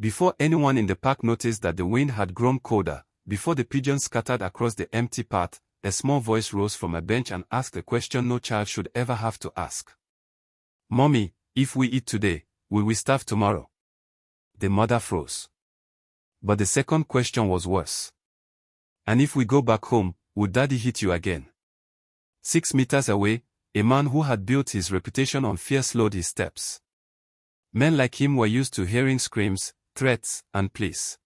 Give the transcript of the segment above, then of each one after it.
Before anyone in the park noticed that the wind had grown colder, before the pigeons scattered across the empty path, a small voice rose from a bench and asked a question no child should ever have to ask. "Mommy, if we eat today, will we starve tomorrow?" The mother froze. But the second question was worse. "And if we go back home, would Daddy hit you again?" 6 meters away, a man who had built his reputation on fear slowed his steps. Men like him were used to hearing screams, threats, and pleas.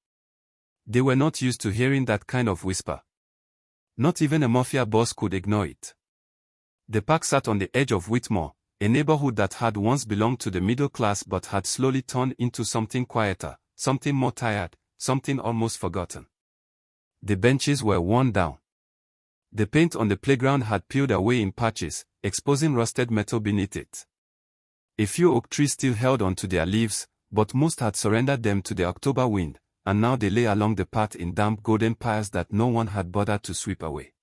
They were not used to hearing that kind of whisper. Not even a mafia boss could ignore it. The park sat on the edge of Whitmore, a neighborhood that had once belonged to the middle class but had slowly turned into something quieter, something more tired, something almost forgotten. The benches were worn down. The paint on the playground had peeled away in patches, exposing rusted metal beneath it. A few oak trees still held onto their leaves, but most had surrendered them to the October wind, and now they lay along the path in damp golden piles that no one had bothered to sweep away.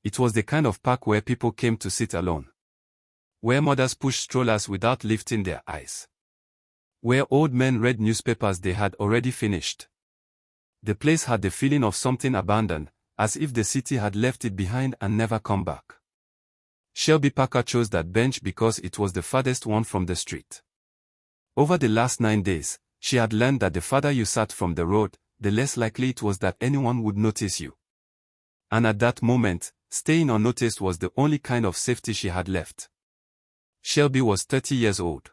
It was the kind of park where people came to sit alone. Where mothers pushed strollers without lifting their eyes. Where old men read newspapers they had already finished. The place had the feeling of something abandoned, as if the city had left it behind and never come back. Shelby Parker chose that bench because it was the farthest one from the street. Over the last 9 days, she had learned that the farther you sat from the road, the less likely it was that anyone would notice you. And at that moment, staying unnoticed was the only kind of safety she had left. Shelby was 30 years old.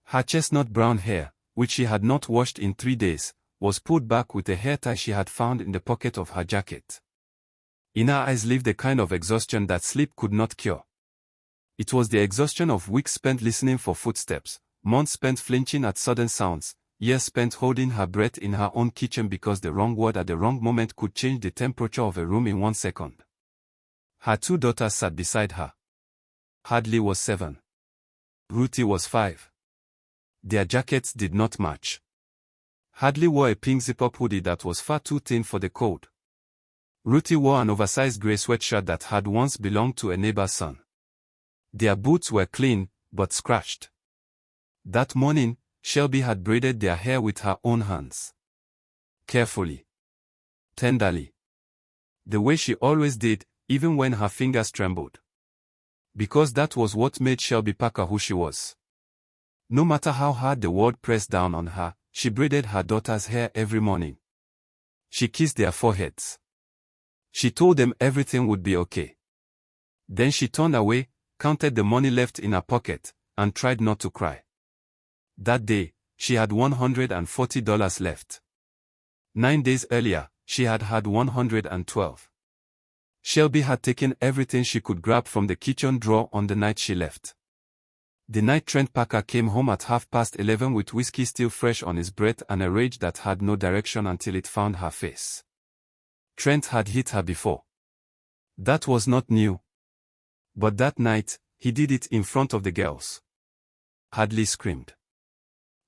Her chestnut brown hair, which she had not washed in 3 days, was pulled back with a hair tie she had found in the pocket of her jacket. In her eyes lived the kind of exhaustion that sleep could not cure. It was the exhaustion of weeks spent listening for footsteps, months spent flinching at sudden sounds, years spent holding her breath in her own kitchen because the wrong word at the wrong moment could change the temperature of a room in 1 second. Her 2 daughters sat beside her. Hadley was 7. Ruthie was 5. Their jackets did not match. Hadley wore a pink zip-up hoodie that was far too thin for the cold. Ruthie wore an oversized gray sweatshirt that had once belonged to a neighbor's son. Their boots were clean, but scratched. That morning, Shelby had braided their hair with her own hands. Carefully. Tenderly. The way she always did, even when her fingers trembled. Because that was what made Shelby Parker who she was. No matter how hard the world pressed down on her, she braided her daughters' hair every morning. She kissed their foreheads. She told them everything would be okay. Then she turned away, counted the money left in her pocket, and tried not to cry. That day, she had $140 left. 9 days earlier, she had had $112. Shelby had taken everything she could grab from the kitchen drawer on the night she left. The night Trent Parker came home at 11:30 with whiskey still fresh on his breath and a rage that had no direction until it found her face. Trent had hit her before. That was not new. But that night, he did it in front of the girls. Hadley screamed.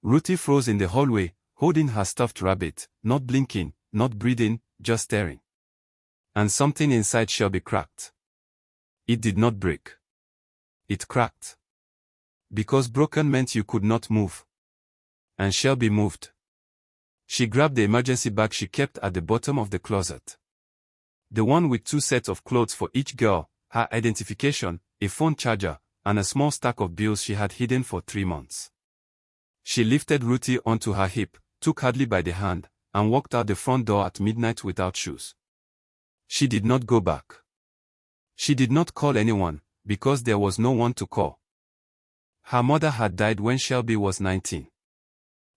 Ruthie froze in the hallway, holding her stuffed rabbit, not blinking, not breathing, just staring. And something inside Shelby cracked. It did not break. It cracked. Because broken meant you could not move. And Shelby moved. She grabbed the emergency bag she kept at the bottom of the closet. The one with 2 sets of clothes for each girl, her identification, a phone charger, and a small stack of bills she had hidden for 3 months. She lifted Ruthie onto her hip, took Hadley by the hand, and walked out the front door at midnight without shoes. She did not go back. She did not call anyone, because there was no one to call. Her mother had died when Shelby was 19.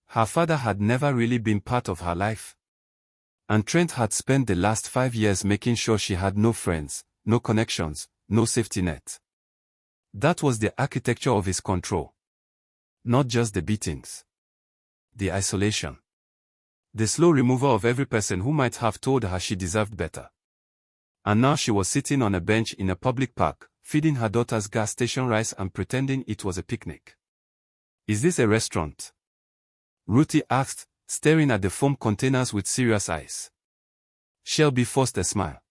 Her father had never really been part of her life. And Trent had spent the last 5 years making sure she had no friends, no connections, no safety net. That was the architecture of his control. Not just the beatings. The isolation. The slow removal of every person who might have told her she deserved better. And now she was sitting on a bench in a public park, feeding her daughter's gas station rice and pretending it was a picnic. "Is this a restaurant?" Ruthie asked, staring at the foam containers with serious eyes. Shelby forced a smile.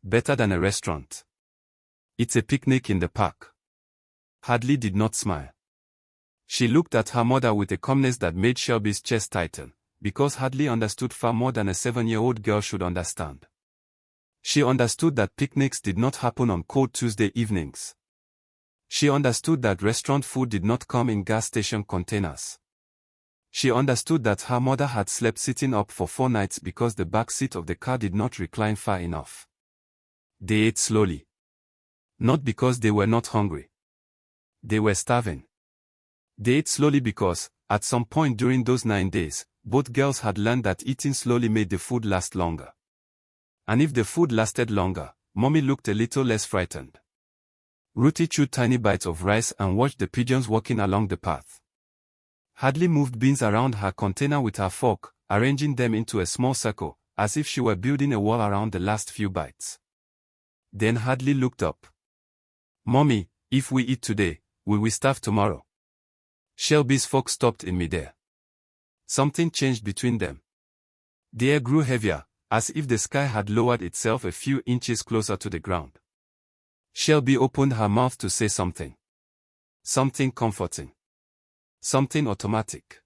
"Better than a restaurant. It's a picnic in the park." Hadley did not smile. She looked at her mother with a calmness that made Shelby's chest tighten, because Hadley understood far more than a 7-year-old girl should understand. She understood that picnics did not happen on cold Tuesday evenings. She understood that restaurant food did not come in gas station containers. She understood that her mother had slept sitting up for 4 nights because the back seat of the car did not recline far enough. They ate slowly. Not because they were not hungry. They were starving. They ate slowly because, at some point during those 9 days, both girls had learned that eating slowly made the food last longer. And if the food lasted longer, Mommy looked a little less frightened. Ruthie chewed tiny bites of rice and watched the pigeons walking along the path. Hadley moved beans around her container with her fork, arranging them into a small circle, as if she were building a wall around the last few bites. Then Hadley looked up. "Mommy, if we eat today, will we starve tomorrow?" Shelby's fork stopped in midair. Something changed between them. The air grew heavier, as if the sky had lowered itself a few inches closer to the ground. Shelby opened her mouth to say something. Something comforting. Something automatic.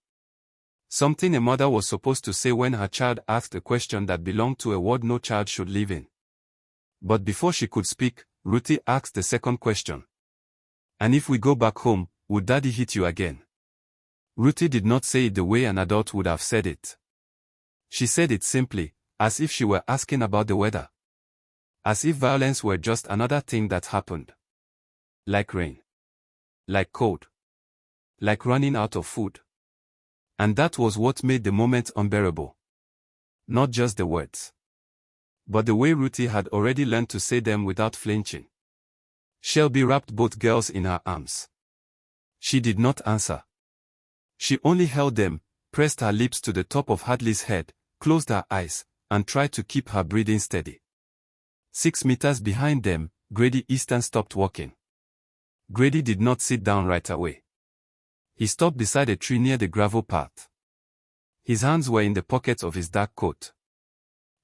Something a mother was supposed to say when her child asked a question that belonged to a world no child should live in. But before she could speak, Ruthie asked the second question. "And if we go back home, would Daddy hit you again?" Ruthie did not say it the way an adult would have said it. She said it simply, as if she were asking about the weather. As if violence were just another thing that happened. Like rain. Like cold. Like running out of food. And that was what made the moment unbearable. Not just the words. But the way Ruthie had already learned to say them without flinching. Shelby wrapped both girls in her arms. She did not answer. She only held them, pressed her lips to the top of Hadley's head, closed her eyes, and tried to keep her breathing steady. 6 meters behind them, Grady Easton stopped walking. Grady did not sit down right away. He stopped beside a tree near the gravel path. His hands were in the pockets of his dark coat.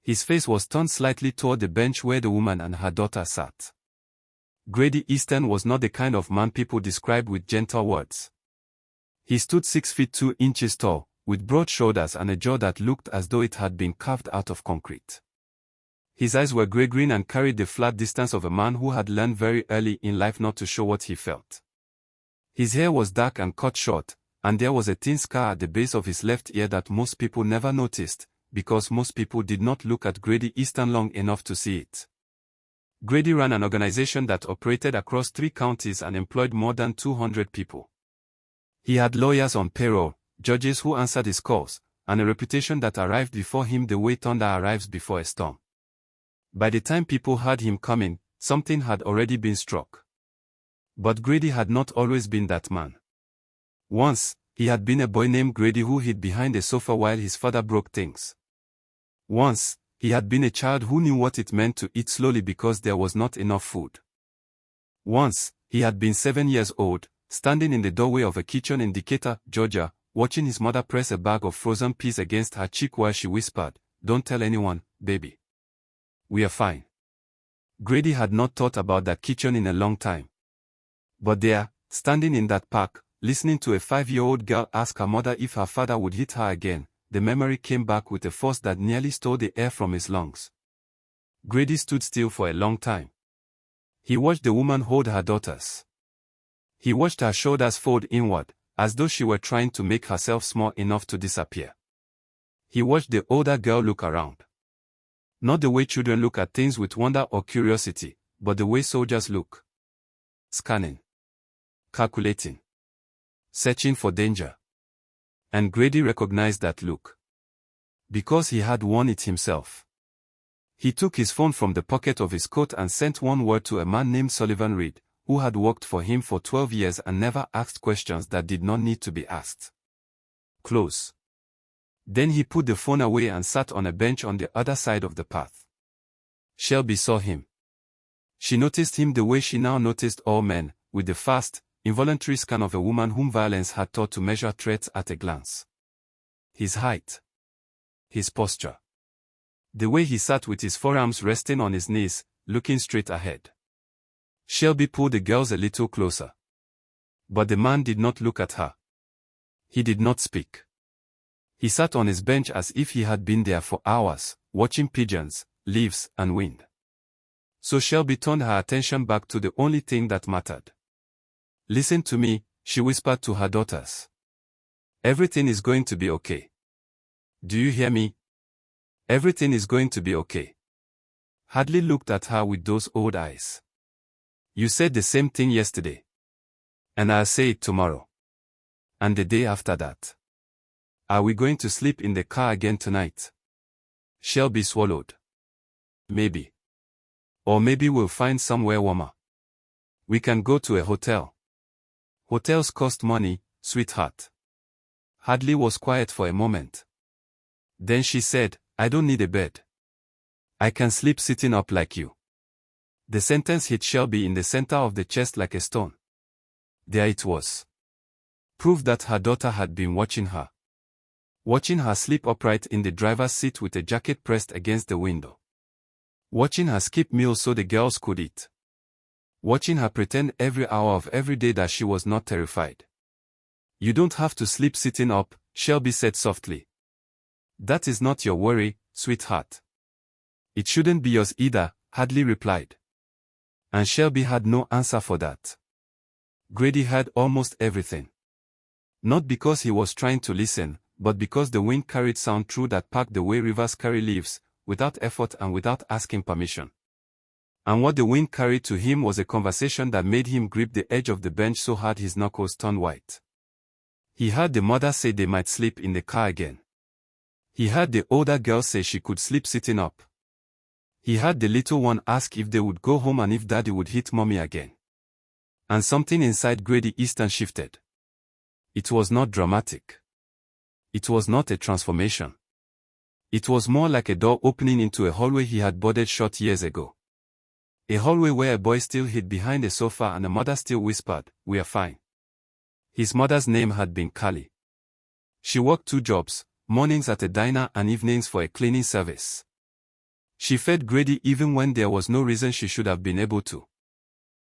His face was turned slightly toward the bench where the woman and her daughter sat. Grady Easton was not the kind of man people describe with gentle words. He stood 6 feet 2 inches tall, with broad shoulders and a jaw that looked as though it had been carved out of concrete. His eyes were gray-green and carried the flat distance of a man who had learned very early in life not to show what he felt. His hair was dark and cut short, and there was a thin scar at the base of his left ear that most people never noticed, because most people did not look at Grady Easton long enough to see it. Grady ran an organization that operated across 3 counties and employed more than 200 people. He had lawyers on payroll, judges who answered his calls, and a reputation that arrived before him the way thunder arrives before a storm. By the time people heard him coming, something had already been struck. But Grady had not always been that man. Once, he had been a boy named Grady who hid behind a sofa while his father broke things. Once, he had been a child who knew what it meant to eat slowly because there was not enough food. Once, he had been 7 years old, standing in the doorway of a kitchen in Decatur, Georgia, watching his mother press a bag of frozen peas against her cheek while she whispered, "Don't tell anyone, baby. We are fine." Grady had not thought about that kitchen in a long time. But there, standing in that park, listening to a 5-year-old girl ask her mother if her father would hit her again, the memory came back with a force that nearly stole the air from his lungs. Grady stood still for a long time. He watched the woman hold her daughters. He watched her shoulders fold inward, as though she were trying to make herself small enough to disappear. He watched the older girl look around. Not the way children look at things with wonder or curiosity, but the way soldiers look. Scanning. Calculating. Searching for danger. And Grady recognized that look. Because he had worn it himself. He took his phone from the pocket of his coat and sent one word to a man named Sullivan Reed, who had worked for him for 12 years and never asked questions that did not need to be asked. Close. Then he put the phone away and sat on a bench on the other side of the path. Shelby saw him. She noticed him the way she now noticed all men, with the fast, involuntary scan of a woman whom violence had taught to measure threats at a glance. His height. His posture. The way he sat with his forearms resting on his knees, looking straight ahead. Shelby pulled the girls a little closer. But the man did not look at her. He did not speak. He sat on his bench as if he had been there for hours, watching pigeons, leaves, and wind. So Shelby turned her attention back to the only thing that mattered. "Listen to me," she whispered to her daughters. "Everything is going to be okay. Do you hear me? Everything is going to be okay." Hadley looked at her with those old eyes. "You said the same thing yesterday. And I'll say it tomorrow. And the day after that. Are we going to sleep in the car again tonight?" Shelby swallowed. "Maybe. Or maybe we'll find somewhere warmer. We can go to a hotel. Hotels cost money, sweetheart." Hadley was quiet for a moment. Then she said, "I don't need a bed. I can sleep sitting up like you." The sentence hit Shelby in the center of the chest like a stone. There it was. Proof that her daughter had been watching her. Watching her sleep upright in the driver's seat with a jacket pressed against the window. Watching her skip meals so the girls could eat. Watching her pretend every hour of every day that she was not terrified. "You don't have to sleep sitting up," Shelby said softly. "That is not your worry, sweetheart." "It shouldn't be yours either," Hadley replied. And Shelby had no answer for that. Grady heard almost everything. Not because he was trying to listen, but because the wind carried sound through that park the way rivers carry leaves, without effort and without asking permission. And what the wind carried to him was a conversation that made him grip the edge of the bench so hard his knuckles turned white. He heard the mother say they might sleep in the car again. He heard the older girl say she could sleep sitting up. He heard the little one ask if they would go home and if daddy would hit mommy again. And something inside Grady Easton shifted. It was not dramatic. It was not a transformation. It was more like a door opening into a hallway he had boarded shut years ago. A hallway where a boy still hid behind a sofa and a mother still whispered, "We are fine." His mother's name had been Callie. She worked 2 jobs, mornings at a diner and evenings for a cleaning service. She fed Grady even when there was no reason she should have been able to.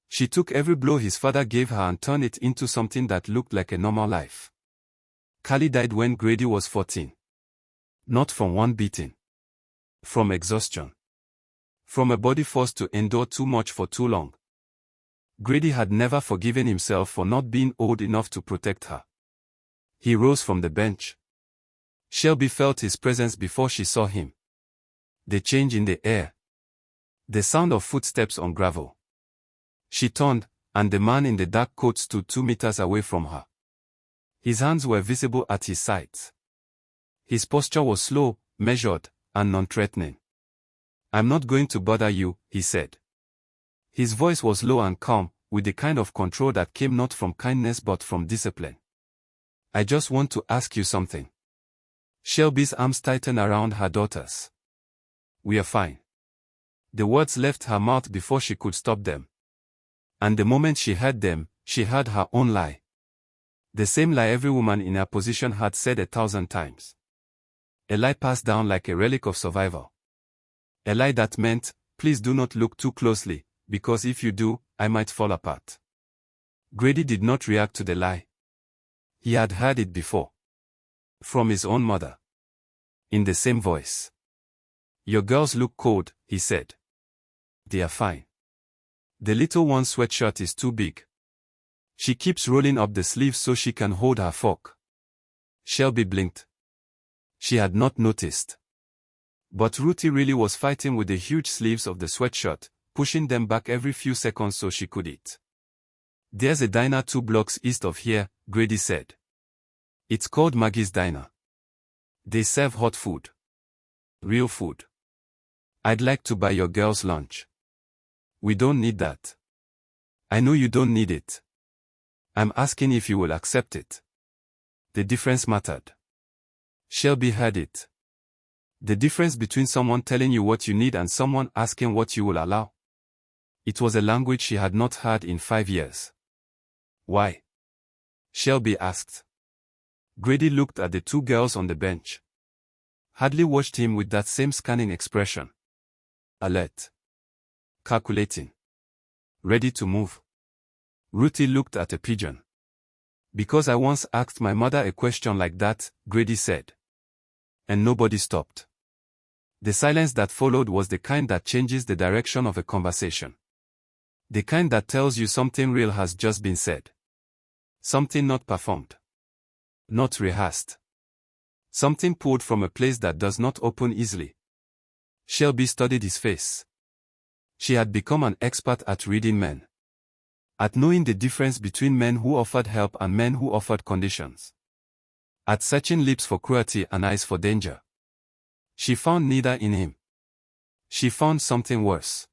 She took every blow his father gave her and turned it into something that looked like a normal life. Callie died when Grady was 14. Not from one beating. From exhaustion. From a body forced to endure too much for too long. Grady had never forgiven himself for not being old enough to protect her. He rose from the bench. Shelby felt his presence before she saw him. The change in the air. The sound of footsteps on gravel. She turned, and the man in the dark coat stood 2 meters away from her. His hands were visible at his sides. His posture was slow, measured, and non-threatening. "I'm not going to bother you," he said. His voice was low and calm, with the kind of control that came not from kindness but from discipline. "I just want to ask you something." Shelby's arms tightened around her daughters. "We are fine." The words left her mouth before she could stop them. And the moment she heard them, she heard her own lie. The same lie every woman in her position had said 1,000 times. A lie passed down like a relic of survival. A lie that meant, "Please do not look too closely, because if you do, I might fall apart." Grady did not react to the lie. He had heard it before. From his own mother. In the same voice. "Your girls look cold," he said. "They are fine. The little one's sweatshirt is too big. She keeps rolling up the sleeves so she can hold her fork." Shelby blinked. She had not noticed. But Ruthie really was fighting with the huge sleeves of the sweatshirt, pushing them back every few seconds so she could eat. "There's a diner 2 blocks east of here," Grady said. "It's called Maggie's Diner. They serve hot food. Real food. I'd like to buy your girls lunch." "We don't need that." "I know you don't need it. I'm asking if you will accept it." The difference mattered. Shelby heard it. The difference between someone telling you what you need and someone asking what you will allow. It was a language she had not heard in 5 years. "Why?" Shelby asked. Grady looked at the 2 girls on the bench. Hadley watched him with that same scanning expression. Alert. Calculating. Ready to move. Ruthie looked at a pigeon. Because I once asked my mother a question like that, Grady said. And nobody stopped. The silence that followed was the kind that changes the direction of a conversation. The kind that tells you something real has just been said. Something not performed. Not rehearsed. Something pulled from a place that does not open easily. Shelby studied his face. She had become an expert at reading men. At knowing the difference between men who offered help and men who offered conditions. At searching lips for cruelty and eyes for danger. She found neither in him. She found something worse.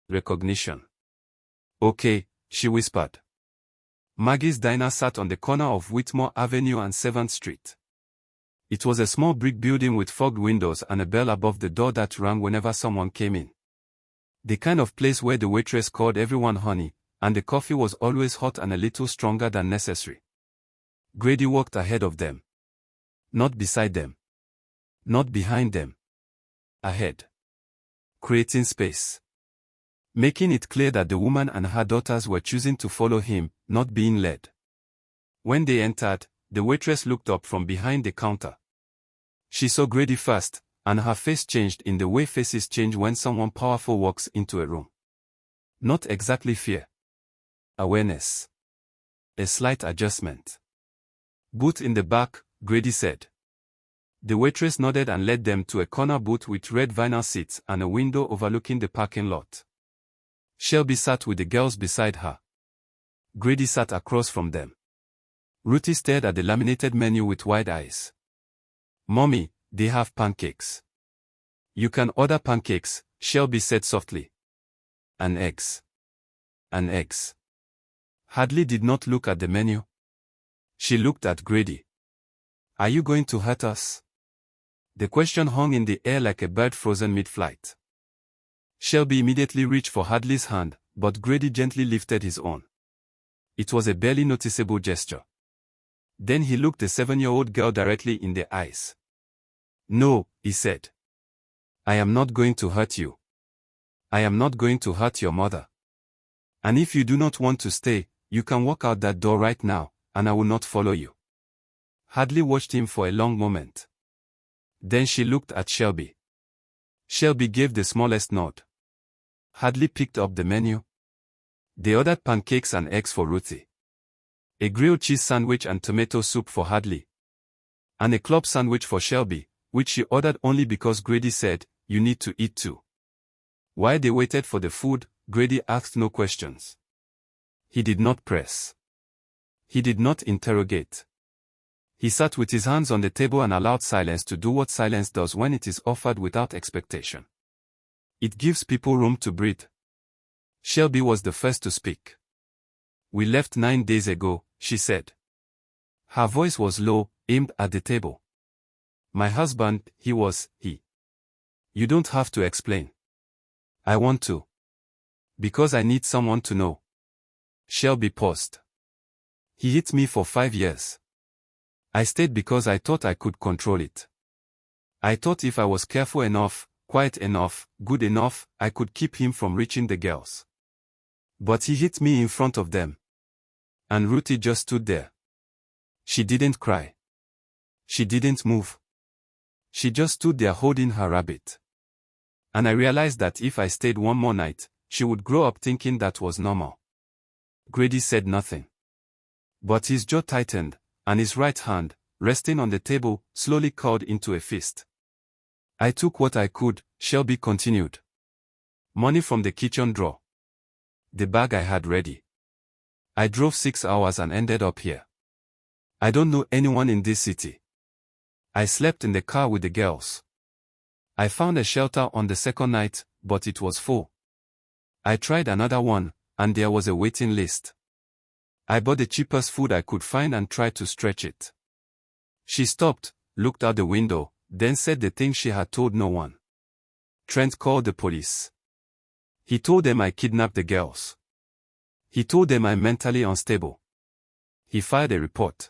Recognition. Okay, she whispered. Maggie's diner sat on the corner of Whitmore Avenue and 7th Street. It was a small brick building with fogged windows and a bell above the door that rang whenever someone came in. The kind of place where the waitress called everyone honey, and the coffee was always hot and a little stronger than necessary. Grady walked ahead of them. Not beside them. Not behind them. Ahead. Creating space. Making it clear that the woman and her daughters were choosing to follow him, not being led. When they entered, the waitress looked up from behind the counter. She saw Grady first, and her face changed in the way faces change when someone powerful walks into a room. Not exactly fear. Awareness. A slight adjustment. Booth in the back, Grady said. The waitress nodded and led them to a corner booth with red vinyl seats and a window overlooking the parking lot. Shelby sat with the girls beside her. Grady sat across from them. Ruthie stared at the laminated menu with wide eyes. Mommy, they have pancakes. You can order pancakes, Shelby said softly. And eggs. And eggs. Hadley did not look at the menu. She looked at Grady. Are you going to hurt us? The question hung in the air like a bird frozen mid-flight. Shelby immediately reached for Hadley's hand, but Grady gently lifted his own. It was a barely noticeable gesture. Then he looked the 7-year-old girl directly in the eyes. No, he said. I am not going to hurt you. I am not going to hurt your mother. And if you do not want to stay, you can walk out that door right now, and I will not follow you. Hadley watched him for a long moment. Then she looked at Shelby. Shelby gave the smallest nod. Hadley picked up the menu. They ordered pancakes and eggs for Ruthie. A grilled cheese sandwich and tomato soup for Hadley. And a club sandwich for Shelby, which she ordered only because Grady said, you need to eat too. While they waited for the food, Grady asked no questions. He did not press. He did not interrogate. He sat with his hands on the table and allowed silence to do what silence does when it is offered without expectation. It gives people room to breathe. Shelby was the first to speak. We left 9 days ago, she said. Her voice was low, aimed at the table. My husband, he. You don't have to explain. I want to. Because I need someone to know. Shelby paused. He hit me for 5 years. I stayed because I thought I could control it. I thought if I was careful enough, quiet enough, good enough, I could keep him from reaching the girls. But he hit me in front of them. And Ruthie just stood there. She didn't cry. She didn't move. She just stood there holding her rabbit. And I realized that if I stayed one more night, she would grow up thinking that was normal. Grady said nothing. But his jaw tightened, and his right hand, resting on the table, slowly curled into a fist. I took what I could, Shelby continued. Money from the kitchen drawer. The bag I had ready. I drove 6 hours and ended up here. I don't know anyone in this city. I slept in the car with the girls. I found a shelter on the second night, but it was full. I tried another one, and there was a waiting list. I bought the cheapest food I could find and tried to stretch it. She stopped, looked out the window, then said the thing she had told no one. Trent called the police. He told them I kidnapped the girls. He told them I'm mentally unstable. He filed a report.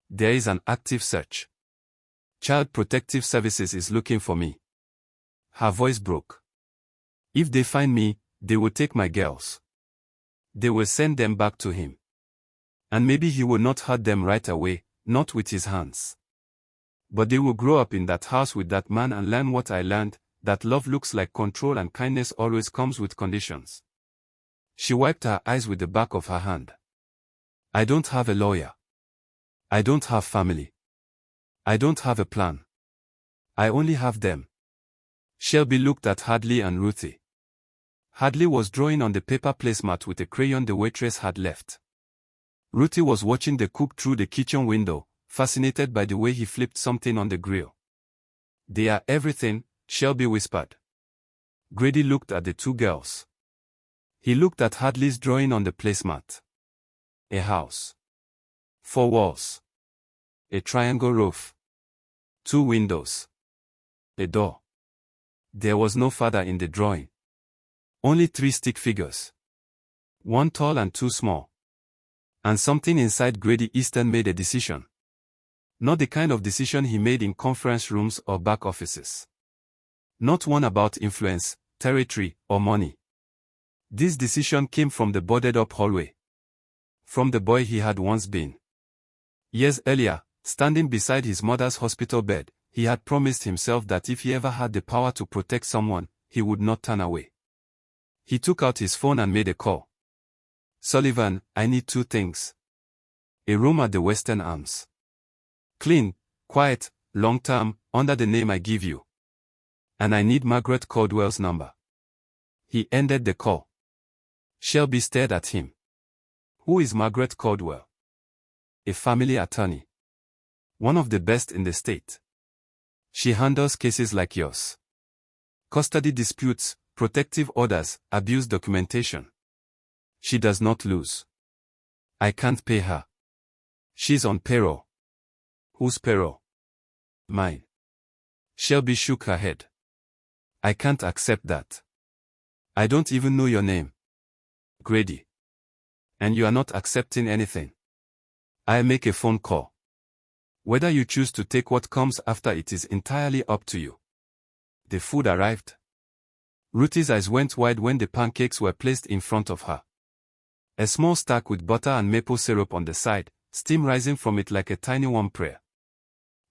There is an active search. Child Protective Services is looking for me. Her voice broke. If they find me, they will take my girls. They will send them back to him. And maybe he would not hurt them right away, not with his hands. But they will grow up in that house with that man and learn what I learned, that love looks like control and kindness always comes with conditions. She wiped her eyes with the back of her hand. I don't have a lawyer. I don't have family. I don't have a plan. I only have them. Shelby looked at Hadley and Ruthie. Hadley was drawing on the paper placemat with a crayon the waitress had left. Ruthie was watching the cook through the kitchen window, fascinated by the way he flipped something on the grill. They are everything, Shelby whispered. Grady looked at the two girls. He looked at Hadley's drawing on the placemat. A house. 4 walls. A triangle roof. 2 windows. A door. There was no father in the drawing. Only 3 stick figures. 1 tall and 2 small. And something inside Grady Easton made a decision. Not the kind of decision he made in conference rooms or back offices. Not one about influence, territory, or money. This decision came from the boarded-up hallway. From the boy he had once been. Years earlier, standing beside his mother's hospital bed, he had promised himself that if he ever had the power to protect someone, he would not turn away. He took out his phone and made a call. Sullivan, I need 2 things. A room at the Western Arms. Clean, quiet, long-term, under the name I give you. And I need Margaret Caldwell's number. He ended the call. Shelby stared at him. Who is Margaret Caldwell? A family attorney. One of the best in the state. She handles cases like yours. Custody disputes, protective orders, abuse documentation. She does not lose. I can't pay her. She's on payroll. Whose payroll? Mine. Shelby shook her head. I can't accept that. I don't even know your name. Grady. And you are not accepting anything. I'll make a phone call. Whether you choose to take what comes after it is entirely up to you. The food arrived. Ruthie's eyes went wide when the pancakes were placed in front of her. A small stack with butter and maple syrup on the side, steam rising from it like a tiny warm prayer.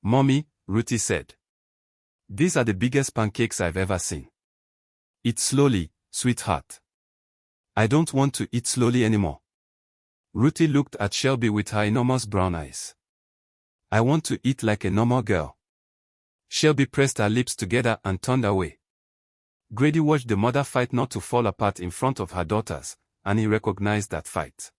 Mommy, Ruthie said. These are the biggest pancakes I've ever seen. Eat slowly, sweetheart. I don't want to eat slowly anymore. Ruthie looked at Shelby with her enormous brown eyes. I want to eat like a normal girl. Shelby pressed her lips together and turned away. Grady watched the mother fight not to fall apart in front of her daughters, and he recognized that fight.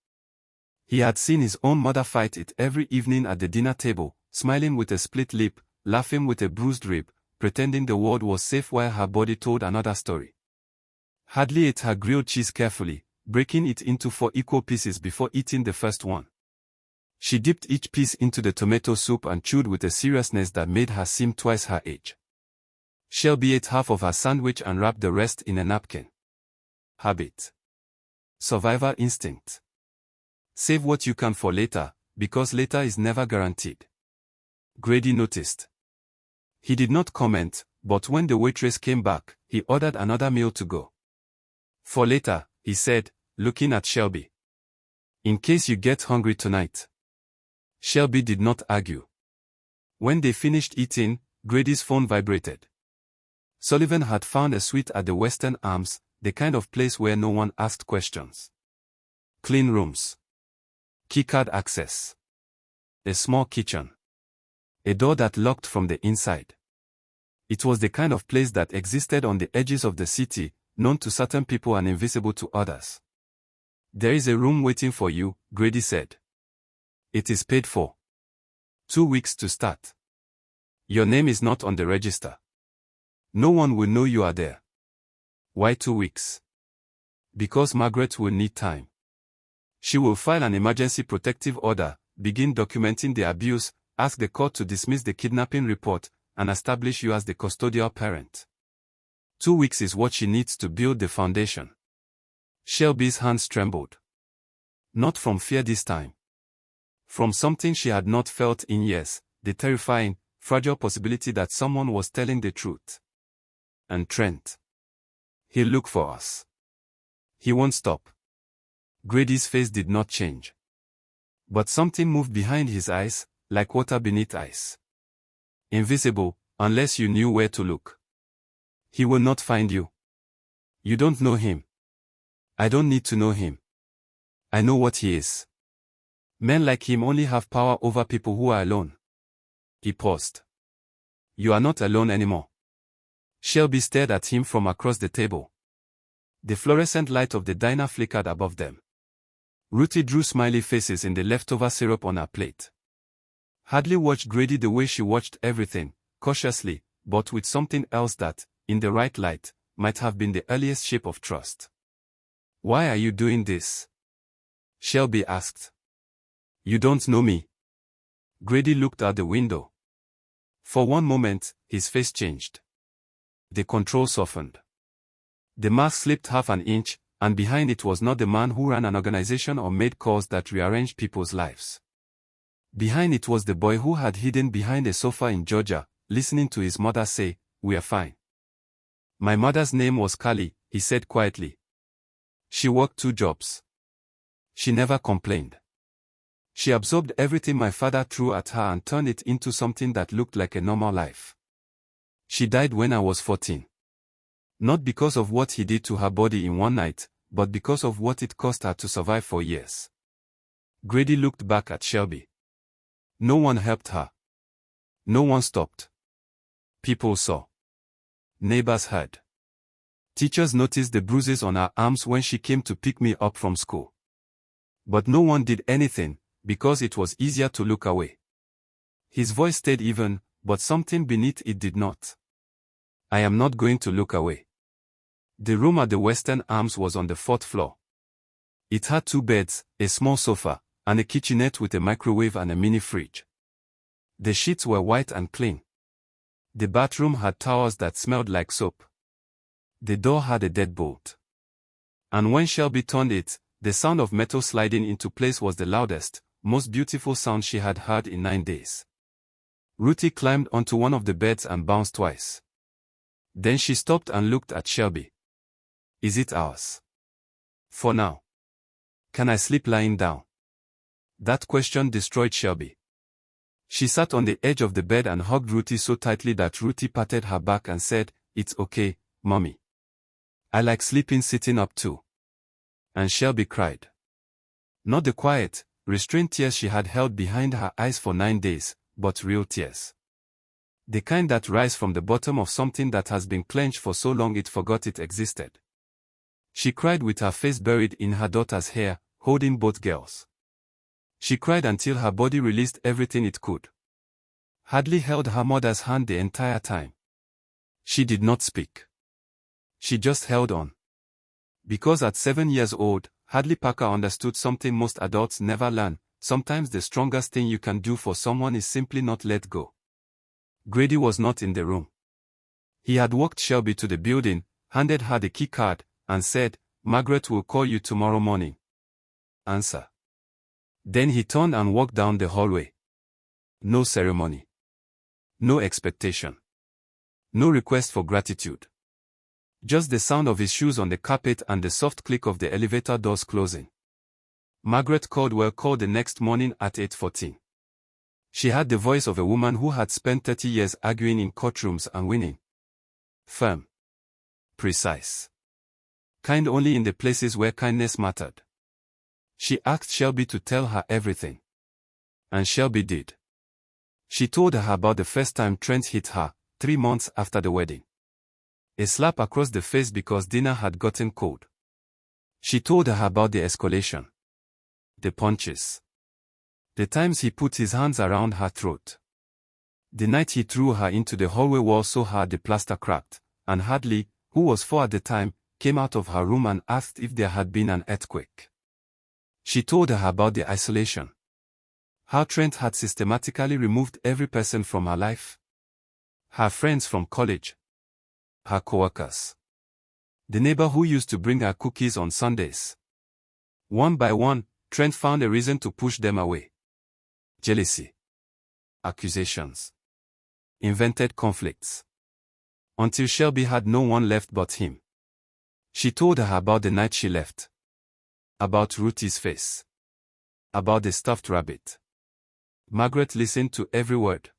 He had seen his own mother fight it every evening at the dinner table, smiling with a split lip, laughing with a bruised rib, pretending the world was safe while her body told another story. Hadley ate her grilled cheese carefully, breaking it into 4 equal pieces before eating the first one. She dipped each piece into the tomato soup and chewed with a seriousness that made her seem twice her age. Shelby ate half of her sandwich and wrapped the rest in a napkin. Habit. Survival instinct. Save what you can for later, because later is never guaranteed. Grady noticed. He did not comment, but when the waitress came back, he ordered another meal to go. For later, he said, looking at Shelby. In case you get hungry tonight. Shelby did not argue. When they finished eating, Grady's phone vibrated. Sullivan had found a suite at the Western Arms, the kind of place where no one asked questions. Clean rooms. Keycard access. A small kitchen. A door that locked from the inside. It was the kind of place that existed on the edges of the city, known to certain people and invisible to others. There is a room waiting for you, Grady said. It is paid for. 2 weeks to start. Your name is not on the register. No one will know you are there. Why 2 weeks? Because Margaret will need time. She will file an emergency protective order, begin documenting the abuse, ask the court to dismiss the kidnapping report, and establish you as the custodial parent. 2 weeks is what she needs to build the foundation. Shelby's hands trembled. Not from fear this time. From something she had not felt in years, the terrifying, fragile possibility that someone was telling the truth. And Trent. He'll look for us. He won't stop. Grady's face did not change. But something moved behind his eyes, like water beneath ice. Invisible, unless you knew where to look. He will not find you. You don't know him. I don't need to know him. I know what he is. Men like him only have power over people who are alone. He paused. You are not alone anymore. Shelby stared at him from across the table. The fluorescent light of the diner flickered above them. Ruthie drew smiley faces in the leftover syrup on her plate. Hadley watched Grady the way she watched everything, cautiously, but with something else that, in the right light, might have been the earliest shape of trust. Why are you doing this? Shelby asked. You don't know me. Grady looked out the window. For one moment, his face changed. The control softened. The mask slipped half an inch, and behind it was not the man who ran an organization or made calls that rearranged people's lives. Behind it was the boy who had hidden behind a sofa in Georgia, listening to his mother say, "We are fine." My mother's name was Callie, he said quietly. She worked 2 jobs. She never complained. She absorbed everything my father threw at her and turned it into something that looked like a normal life. She died when I was 14. Not because of what he did to her body in one night, but because of what it cost her to survive for years. Grady looked back at Shelby. No one helped her. No one stopped. People saw. Neighbors heard. Teachers noticed the bruises on her arms when she came to pick me up from school. But no one did anything, because it was easier to look away. His voice stayed even, but something beneath it did not. I am not going to look away. The room at the Western Arms was on the 4th floor. It had 2 beds, a small sofa, and a kitchenette with a microwave and a mini fridge. The sheets were white and clean. The bathroom had towels that smelled like soap. The door had a deadbolt. And when Shelby turned it, the sound of metal sliding into place was the loudest, most beautiful sound she had heard in 9 days. Ruthie climbed onto one of the beds and bounced twice. Then she stopped and looked at Shelby. Is it ours? For now. Can I sleep lying down? That question destroyed Shelby. She sat on the edge of the bed and hugged Ruthie so tightly that Ruthie patted her back and said, "It's okay, Mommy. I like sleeping sitting up too." And Shelby cried. Not the quiet, restrained tears she had held behind her eyes for 9 days, but real tears. The kind that rise from the bottom of something that has been clenched for so long it forgot it existed. She cried with her face buried in her daughter's hair, holding both girls. She cried until her body released everything it could. Hadley held her mother's hand the entire time. She did not speak. She just held on. Because at 7 years old, Hadley Parker understood something most adults never learn: sometimes the strongest thing you can do for someone is simply not let go. Grady was not in the room. He had walked Shelby to the building, handed her the key card, and said, "Margaret will call you tomorrow morning." Answer. Then he turned and walked down the hallway. No ceremony. No expectation. No request for gratitude. Just the sound of his shoes on the carpet and the soft click of the elevator doors closing. Margaret Caldwell called the next morning at 8:14. She had the voice of a woman who had spent 30 years arguing in courtrooms and winning. Firm. Precise. Kind only in the places where kindness mattered. She asked Shelby to tell her everything. And Shelby did. She told her about the first time Trent hit her, 3 months after the wedding. A slap across the face because dinner had gotten cold. She told her about the escalation. The punches. The times he put his hands around her throat. The night he threw her into the hallway wall so hard the plaster cracked, and Hadley, who was 4 at the time, came out of her room and asked if there had been an earthquake. She told her about the isolation. How Trent had systematically removed every person from her life. Her friends from college. Her coworkers. The neighbor who used to bring her cookies on Sundays. One by one, Trent found a reason to push them away. Jealousy. Accusations. Invented conflicts. Until Shelby had no one left but him. She told her about the night she left. About Ruthie's face. About the stuffed rabbit. Margaret listened to every word.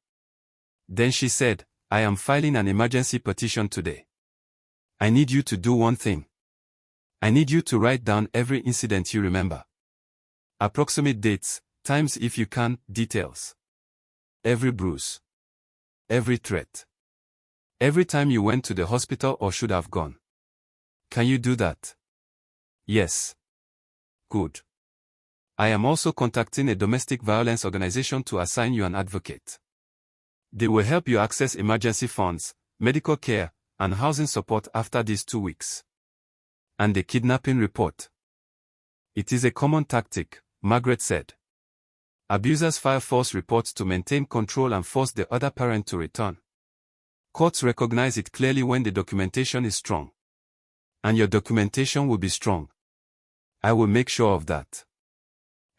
Then she said, I am filing an emergency petition today. I need you to do one thing. I need you to write down every incident you remember. Approximate dates, times if you can, details. Every bruise. Every threat. Every time you went to the hospital or should have gone. Can you do that? Yes. Good. I am also contacting a domestic violence organization to assign you an advocate. They will help you access emergency funds, medical care, and housing support after these 2 weeks. And the kidnapping report. It is a common tactic, Margaret said. Abusers file false reports to maintain control and force the other parent to return. Courts recognize it clearly when the documentation is strong. And your documentation will be strong. I will make sure of that.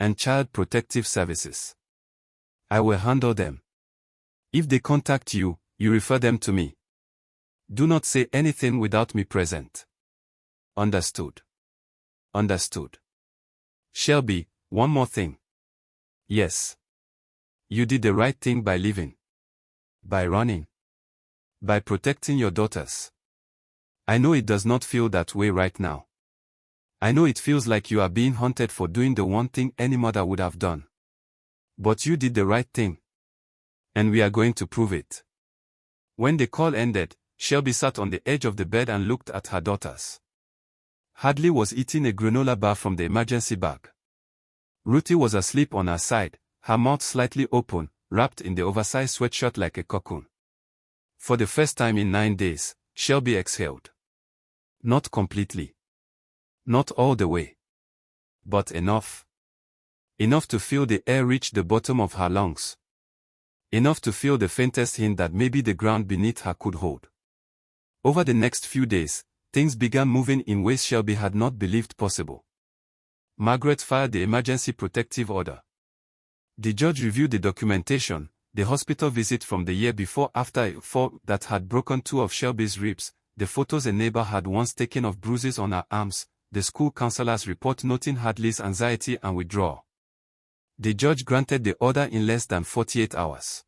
And Child Protective Services. I will handle them. If they contact you, you refer them to me. Do not say anything without me present. Understood. Understood. Shelby, one more thing. Yes. You did the right thing by leaving. By running. By protecting your daughters. I know it does not feel that way right now. I know it feels like you are being hunted for doing the one thing any mother would have done. But you did the right thing. And we are going to prove it. When the call ended, Shelby sat on the edge of the bed and looked at her daughters. Hadley was eating a granola bar from the emergency bag. Ruthie was asleep on her side, her mouth slightly open, wrapped in the oversized sweatshirt like a cocoon. For the first time in 9 days, Shelby exhaled. Not completely. Not all the way. But enough. Enough to feel the air reach the bottom of her lungs. Enough to feel the faintest hint that maybe the ground beneath her could hold. Over the next few days, things began moving in ways Shelby had not believed possible. Margaret filed the emergency protective order. The judge reviewed the documentation, the hospital visit from the year before after a fall that had broken 2 of Shelby's ribs, the photos a neighbor had once taken of bruises on her arms, the school counselor's report noting Hadley's anxiety and withdrawal. The judge granted the order in less than 48 hours.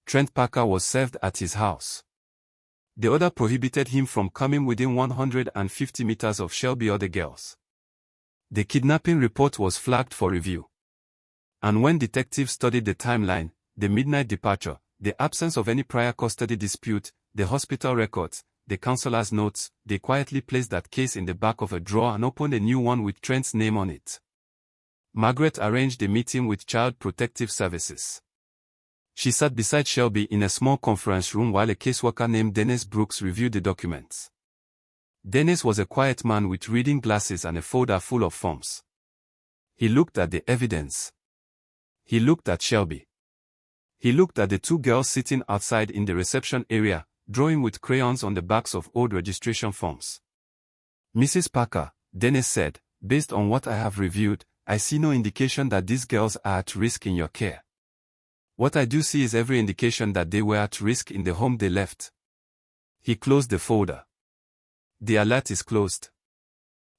Trent Parker was served at his house. The order prohibited him from coming within 150 meters of Shelby or the girls. The kidnapping report was flagged for review. And when detectives studied the timeline, the midnight departure, the absence of any prior custody dispute, the hospital records, the counselor's notes, they quietly placed that case in the back of a drawer and opened a new one with Trent's name on it. Margaret arranged a meeting with Child Protective Services. She sat beside Shelby in a small conference room while a caseworker named Dennis Brooks reviewed the documents. Dennis was a quiet man with reading glasses and a folder full of forms. He looked at the evidence. He looked at Shelby. He looked at the 2 girls sitting outside in the reception area, drawing with crayons on the backs of old registration forms. Mrs. Parker, Dennis said, based on what I have reviewed, I see no indication that these girls are at risk in your care. What I do see is every indication that they were at risk in the home they left. He closed the folder. The alert is closed.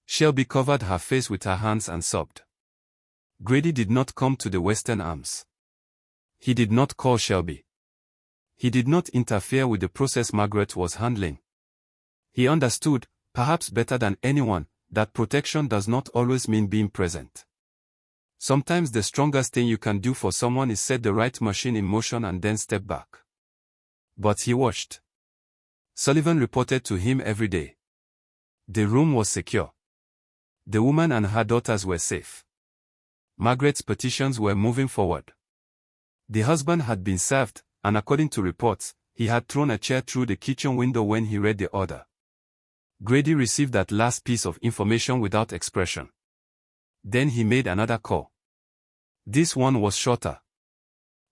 Shelby covered her face with her hands and sobbed. Grady did not come to the Western Arms. He did not call Shelby. He did not interfere with the process Margaret was handling. He understood, perhaps better than anyone, that protection does not always mean being present. Sometimes the strongest thing you can do for someone is set the right machine in motion and then step back. But he watched. Sullivan reported to him every day. The room was secure. The woman and her daughters were safe. Margaret's petitions were moving forward. The husband had been served, and according to reports, he had thrown a chair through the kitchen window when he read the order. Grady received that last piece of information without expression. Then he made another call. This one was shorter.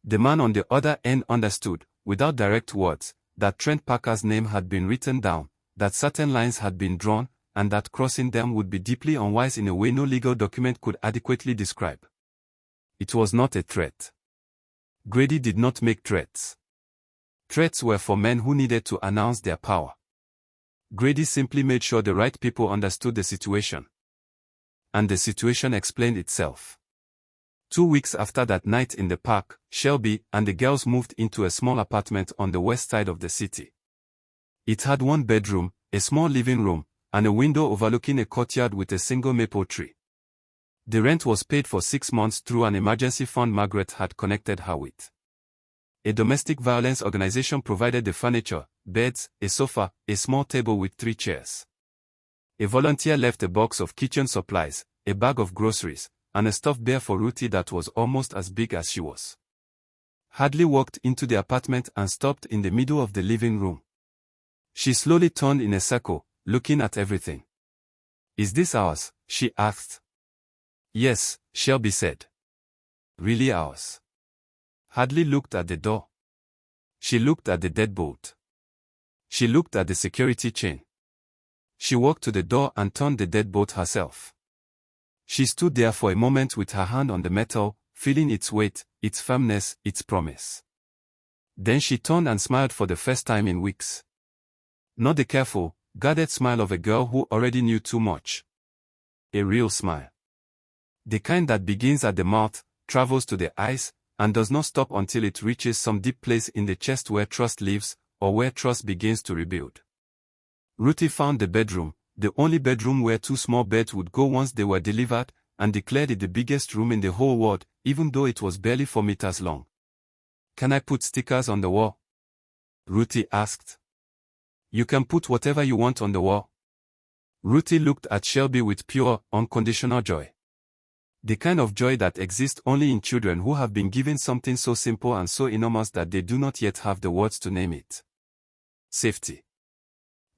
The man on the other end understood, without direct words, that Trent Parker's name had been written down, that certain lines had been drawn, and that crossing them would be deeply unwise in a way no legal document could adequately describe. It was not a threat. Grady did not make threats. Threats were for men who needed to announce their power. Grady simply made sure the right people understood the situation. And the situation explained itself. 2 weeks after that night in the park, Shelby and the girls moved into a small apartment on the west side of the city. It had 1 bedroom, a small living room, and a window overlooking a courtyard with a single maple tree. The rent was paid for 6 months through an emergency fund Margaret had connected her with. A domestic violence organization provided the furniture, beds, a sofa, a small table with 3 chairs. A volunteer left a box of kitchen supplies, a bag of groceries, and a stuffed bear for Ruthie that was almost as big as she was. Hadley walked into the apartment and stopped in the middle of the living room. She slowly turned in a circle, looking at everything. "Is this ours?" she asked. "Yes," Shelby said. "Really ours?" Hadley looked at the door. She looked at the deadbolt. She looked at the security chain. She walked to the door and turned the deadbolt herself. She stood there for a moment with her hand on the metal, feeling its weight, its firmness, its promise. Then she turned and smiled for the first time in weeks. Not the careful, guarded smile of a girl who already knew too much. A real smile. The kind that begins at the mouth, travels to the eyes, and does not stop until it reaches some deep place in the chest where trust lives, or where trust begins to rebuild. Ruthie found the bedroom, the only bedroom where 2 small beds would go once they were delivered, and declared it the biggest room in the whole world, even though it was barely 4 meters long. "Can I put stickers on the wall?" Ruthie asked. "You can put whatever you want on the wall." Ruthie looked at Shelby with pure, unconditional joy. The kind of joy that exists only in children who have been given something so simple and so enormous that they do not yet have the words to name it. Safety.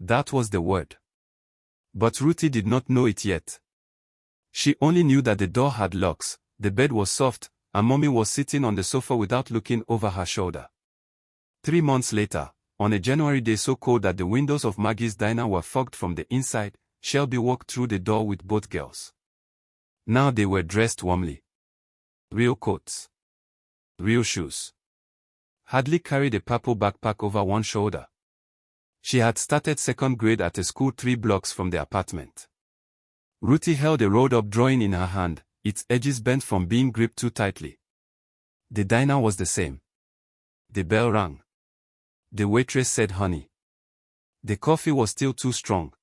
That was the word. But Ruthie did not know it yet. She only knew that the door had locks, the bed was soft, and Mommy was sitting on the sofa without looking over her shoulder. 3 months later, on a January day so cold that the windows of Maggie's diner were fogged from the inside, Shelby walked through the door with both girls. Now they were dressed warmly. Real coats. Real shoes. Hadley carried a purple backpack over one shoulder. She had started 2nd grade at a school 3 blocks from the apartment. Ruthie held a rolled-up drawing in her hand, its edges bent from being gripped too tightly. The diner was the same. The bell rang. The waitress said honey. The coffee was still too strong.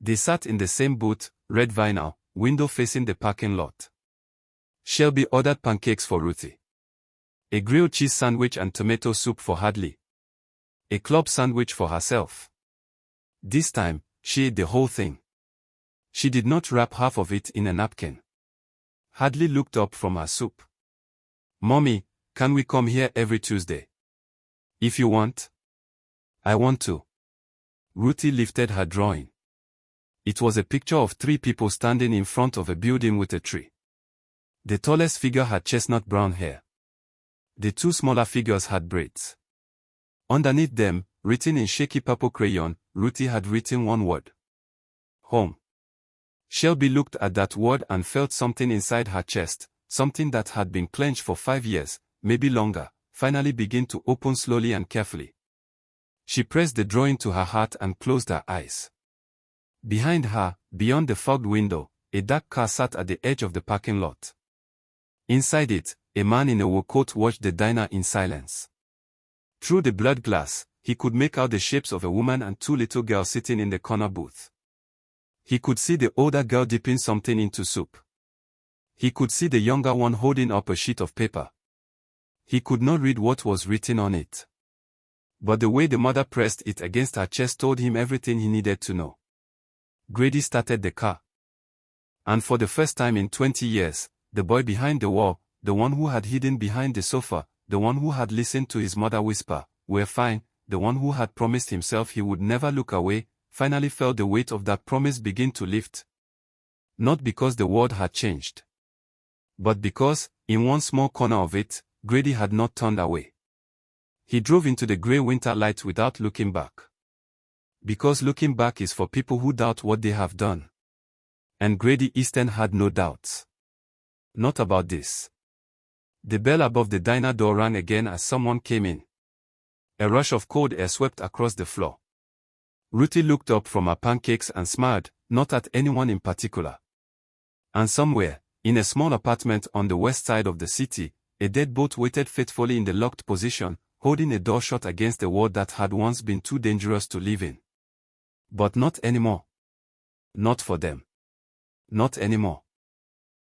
They sat in the same booth, red vinyl, window facing the parking lot. Shelby ordered pancakes for Ruthie. A grilled cheese sandwich and tomato soup for Hadley. A club sandwich for herself. This time, she ate the whole thing. She did not wrap half of it in a napkin. Hadley looked up from her soup. "Mommy, can we come here every Tuesday?" "If you want." "I want to." Ruthie lifted her drawing. It was a picture of 3 people standing in front of a building with a tree. The tallest figure had chestnut brown hair. The 2 smaller figures had braids. Underneath them, written in shaky purple crayon, Ruthie had written one word. Home. Shelby looked at that word and felt something inside her chest, something that had been clenched for 5 years, maybe longer, finally begin to open slowly and carefully. She pressed the drawing to her heart and closed her eyes. Behind her, beyond the fogged window, a dark car sat at the edge of the parking lot. Inside it, a man in a wool coat watched the diner in silence. Through the blurred glass, he could make out the shapes of a woman and 2 little girls sitting in the corner booth. He could see the older girl dipping something into soup. He could see the younger one holding up a sheet of paper. He could not read what was written on it. But the way the mother pressed it against her chest told him everything he needed to know. Grady started the car. And for the first time in 20 years, the boy behind the wall, the one who had hidden behind the sofa, the one who had listened to his mother whisper, "We're fine," the one who had promised himself he would never look away, finally felt the weight of that promise begin to lift. Not because the world had changed, but because, in one small corner of it, Grady had not turned away. He drove into the grey winter light without looking back. Because looking back is for people who doubt what they have done. And Grady Easton had no doubts. Not about this. The bell above the diner door rang again as someone came in. A rush of cold air swept across the floor. Ruthie looked up from her pancakes and smiled, not at anyone in particular. And somewhere, In a small apartment on the west side of the city, a deadbolt waited faithfully in the locked position, holding a door shut against a world that had once been too dangerous to live in. But not anymore. Not for them. Not anymore.